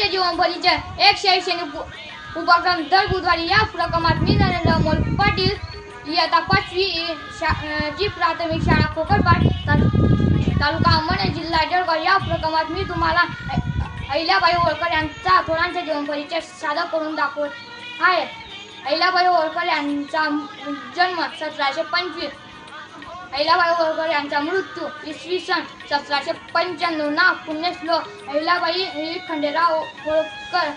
सगळ्यांच्या जीवनभरीचे एक शैक्षणिक उपक्रम दर बुधवारी या उपक्रमात मी नरेंद्र मोल पाटील इयत्ता 5वी जी प्राथमिक शाळा खोकडपाट तालुका अंबरनाथ जिल्हा जळगाव या उपक्रमात मी तुम्हाला अहिल्याबाई होळकर यांचा थोरांच्या जीवनपरिचय सादर करून दाखवत आहे। अहिल्याबाई होळकर यांचा जन्म 1725, अहिल्याबाई होळकर यांचा मृत्यू इसवी सन 1795 ना पुण्यश्लोक अहिल्याबाई खंडेराव होळकर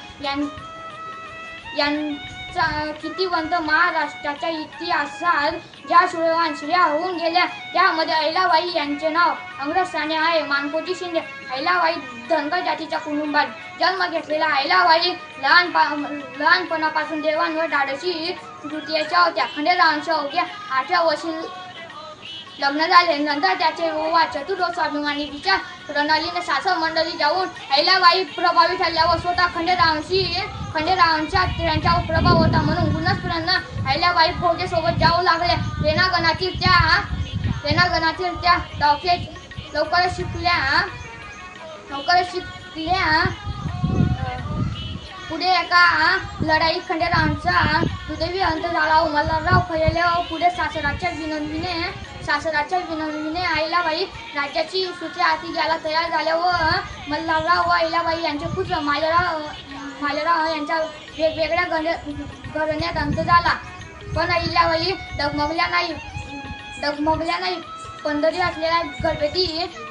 यांचा कितीवंत महाराष्ट्राच्या इतिहासात ज्या सुदैवान स्त्रिया होऊन गेल्या त्यामध्ये अहिल्याबाई यांचे नाव अग्रस्थानी आहे। मानकोजी शिंदे अहिल्याबाई धनगर जातीच्या कुटुंबात जन्म घेतलेला अहिल्याबाई लहानपणापासून देवांवर धाडसी कृतीच्या होत्या। खंडेरावांच्या अवघ्या 8व्या वर्षी लग्न झाले। नंतर त्याचे विवाह चतुर्थ स्वाभिमानीच्या प्रणालीने सासर मंडळी जाऊन अहिल्याबाई प्रभावी ठरल्यावर स्वतः खंडेरावांचा त्यांच्यावर प्रभाव होता म्हणून गुणस्फुरन अहिल्याबाई फौजेसोबत जाऊ लागल्या। सेनागणातील त्या लवकरच शिकल्या। पुढे एका लढाईत खंडेरावांचा दुर्दैवी अंत झाला। मल्हारराव खयले पुढे सासराच्या विनंतीने अहिल्याबाई राज्याची सूत्रे हाती घ्यायला तयार झाल्या व मल्हारराव व अहिल्याबाई यांचे पुत्र मालेराव यांच्या वेगवेगळ्या घराण्यात अंत झाला। पण अहिल्याबाई डगमगल्या नाही। पंढरी असलेल्या गणपती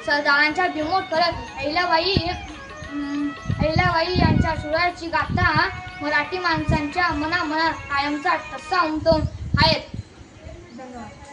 सरदारांचा बिमोड करत अहिल्याबाई यांच्या सुराची गाथा मराठी माणसांच्या मनामनात कायमचा ठसा उमटवून आहेत। धन्यवाद।